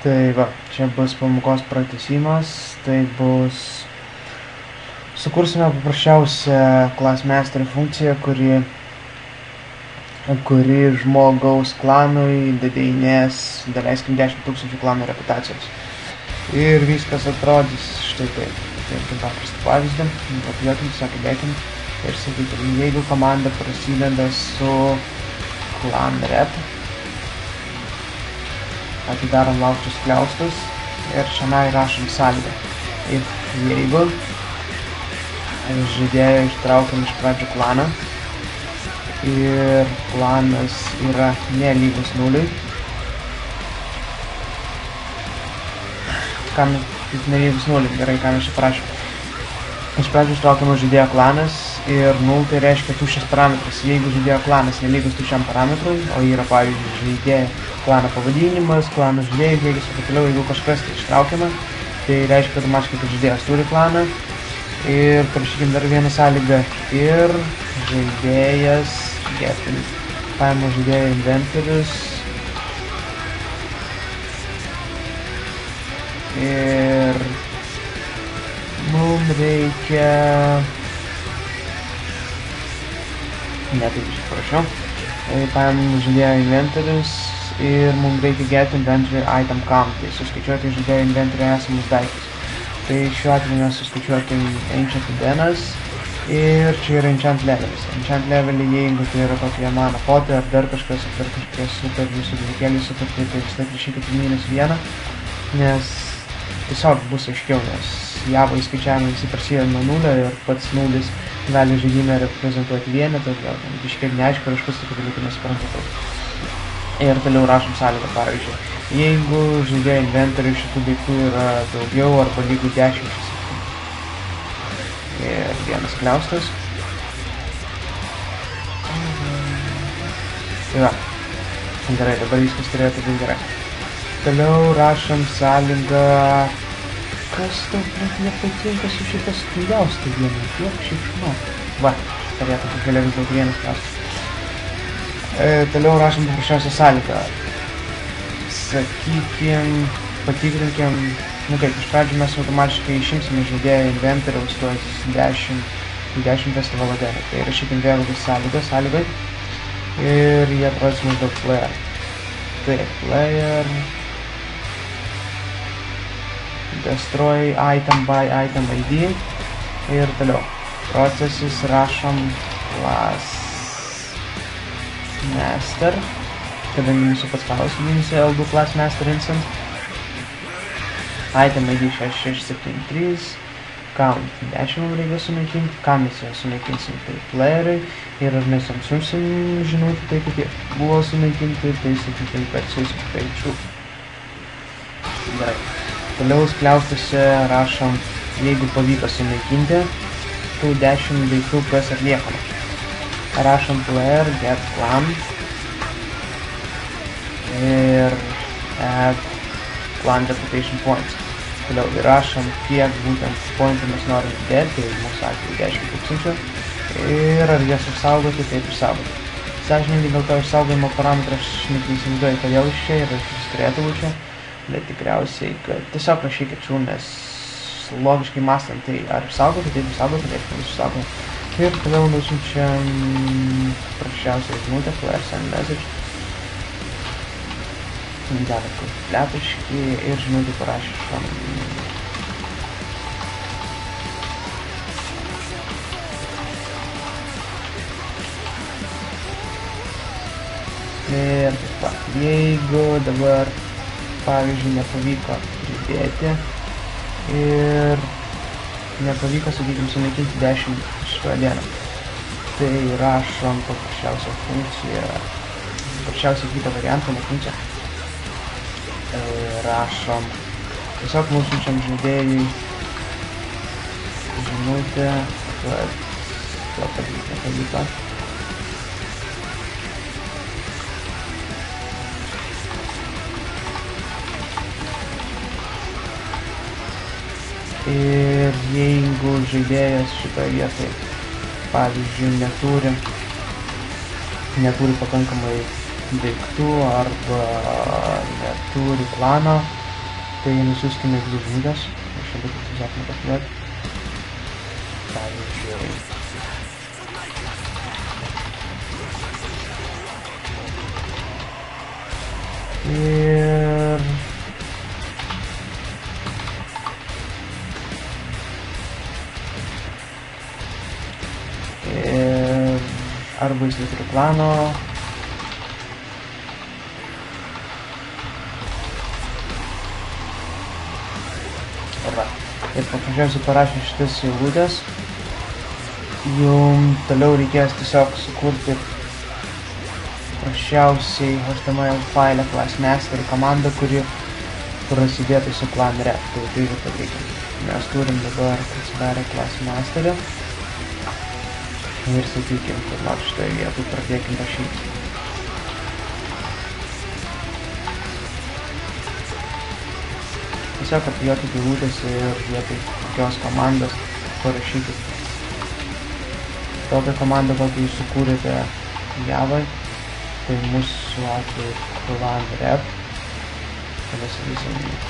Tai va, čia bus pamokos pratęsimas, tai bus... Sukursime paprasčiausią classmaster funkciją, kuri žmogaus klanui didinės, daleiskim, 10 000 klanų reputacijos. Ir viskas atrodys štai taip. Paimkim paprastą pavyzdį, kopijuokim, sakybėkim ir sakykim, jeigu komanda prasideda su clan rep, atidarom lauktus kliaustus ir šiandien rašom sąlygą. Jeigu žaidėją ištraukiam iš pradžių klaną ir klanas yra nelygus nuliui, kam nelygus nuliui, gerai, ką mes čia prašom. Iš pradžių ištraukiamas žaidėjo klanas ir 0 tai reiškia tuščias parametras. Jeigu žaidėjo klanas nelygus tuščiam parametrui, o yra pavyzdžiui žaidėjo klano pavadinimas, klano žaidėjų kiekis ir taip toliau, jeigu kažkas tai ištraukiama, tai reiškia automatiškai, kad žaidėjas turi klaną. Ir parašykim dar vieną sąlygą ir žaidėjas paima žaidėjo inventorius ir mums reikia taip parašiau, paima žaidėjo inventorius ir mums reikia get inventory item count, tai suskaičiuoti žaidėjo inventory esamus daiktus. Tai šiuo atveju mes suskaičiuokim enchant dienas ir čia yra enchant levelis. Enchant levelį, jeigu tai yra kokia mana potė ar dar kažkas, ar kažkokie super jūsų dalykėlį sutartai, tai vis tiek rašykit -1, nes tiesiog bus aiškiau, nes Java įskaičiavimai visi prasideda nuo 0 ir pats 0 gali žaidime reprezentuoti vienetą, gal biškiek neaišku, ir aš pats tokių dalykų nesuprantu. Ir toliau rašom sąlygą, pavyzdžiui, jeigu žaidėjo inventorių šitų daiktų yra daugiau arba lygu 10 ir vienas kliaustas. Tai va, gerai, dabar viskas turėtų būti gerai. Toliau rašom sąlygą, kas tau nepatinka su šitas kliaustai vienas, tiek šikšma. Va, turėtų būti vis daug vienas kliaustas. Toliau rašom paprasčiausią sąlygą. Sakykim, patikrinkim, iš pradžių mes automatiškai išimsime žaidėjo inventoriaus tuos 10 festivalodėlį. Tai rašykim vėlgi sąlygai ir jie atrodys maždaug player. Tai player destroy item by item ID ir toliau. Processus rašom class master, kadangi mūsų pats palas vadinasi L2 class master instance. Item ID 6673, count 10 mums reikia sunaikinti, ką mes ją sunaikinsim, tai playeriai, ir ar mes jam siunsim žinutę, tai kaip jie buvo sunaikinti, tai sakykim, kad siunsim tai true. Gerai. Toliau skliaustuose rašom, jeigu pavyko sunaikinti, tų 10 daiktų kas atliekama. Rašom player get clan ir add clan reputation points. Toliau įrašom, kiek būtent pointų mes norim dėti, tai mūsų atveju 10 000 ir ar jas išsaugoti, taip išsaugoti. Sąžininkai dėl to išsaugojimo parametrą aš neįsivaizduoju, kodėl iš čia ir aš turėtų būti čia, bet tikriausiai, kad tiesiog rašykit true, nes logiškai mąstant, tai ar išsaugoti, taip išsaugoti, taip išsaugoti. Ir toliau nusiunčiam prašiausią žinutę, player send message. Davė kompletuškį ir žinutį parašyšom. Ir taip pat, jeigu dabar, pavyzdžiui, nepavyko pridėti ir nepavyko, sakykim, sunaikinti 10 šitą dieną. Tai rašom paprasčiausią funkciją, paprasčiausią kitą variantą, ne funkciją. Rašom, tiesiog nusiunčiam žaidėjui žinutę, kad to nepavyko. Ir jeigu žaidėjas šitoje vietoje, pavyzdžiui, neturi pakankamai daiktų arba neturi plano, Tai nusiųskime dvi žinutės. Aš čia būtų tiesiog nepakalbėti. Pavyzdžiui. Ir arba jis neturi plano. Ir paprasčiausiai parašę šitas eilutes, jums toliau reikės tiesiog sukurti paprasčiausiai HTML failę class master komandą, kuri prasidėtų su clan rep. Tai ir padarykime. Mes turim dabar atsidarę class masterį ir sakykim, kad nors šitoje vietoje pradėkim rašyti. Tiesiog kopijuokite eilutes ir vietoj tokios komandos parašykite. Tokią komandą, kokią jūs sukūrėte Javai, tai mūsų atveju clan rep. Tada sakysim.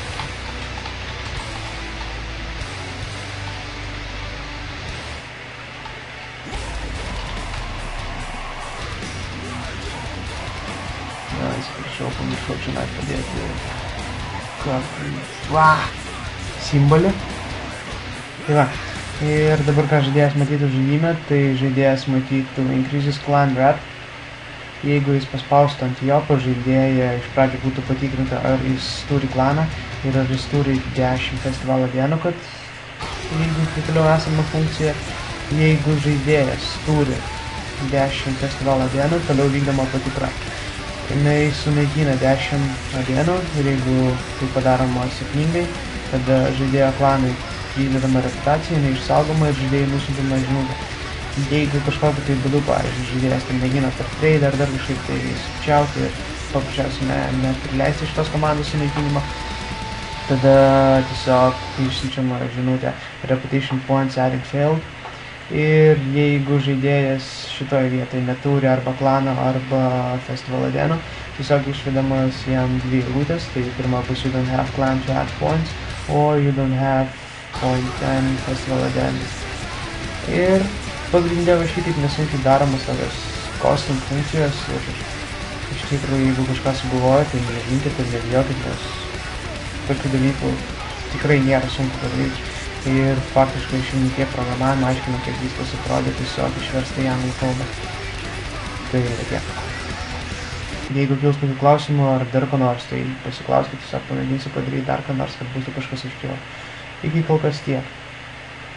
Pamiršau čia padėti simbolį. Tai va. Ir dabar ką žaidėjas matytų žaidime, tai žaidėjas matytų increases clan rep. Jeigu jis paspaustų ant jo, žaidėja iš pradžių būtų patikrinta, ar jis turi klaną ir ar jis turi 10 festivalo dienų, kad jeigu tai toliau esama funkcija, jeigu žaidėjas turi 10 festivalo dienų, toliau vykdoma patikra. Jinai sunaikina 10 dienų ir jeigu tai padaroma sėkmingai, tada žaidėjo klanui vykdama reputacija, jinai išsaugoma ir žaidėjai nusiuntama žinutę. Jeigu kažkokiu tai būdu, pavyzdžiui, žaidėjas tai mėgina per trade ar dar kažkaip tai sukčiauti ir paprasčiausiai neprileisti šitos komandos sunaikinimo, tada tiesiog išsiunčiama žinutė reputation points adding failed. Ir jeigu žaidėjas šitoje vietoje neturi arba klano, arba festivalo dienų, tiesiog išvedamas jam dvi eilutės, tai pirma bus you don't have clan to add points, or you don't have point and festivalo dienas. Ir pagrindė va šitaip nesunkiai daromas tokios custom funkcijos ir iš tikrųjų, jeigu kažką sugalvoja, tai nežinkit ir nebijokit, nes tokių dalykų tikrai nėra sunku padaryti. Ir faktiškai šiandien tiek programavimą aiškinu, kiek viskas atrodė, tiesiog išversta į anglų kalbą. Tai yra tiek. Jeigu kils tokių klausimų ar dar ko nors, tai pasiklauskite, tiesiog pamėginsiu padaryti dar ką nors, kad būtų kažkas aiškiau. Iki kol kas tiek.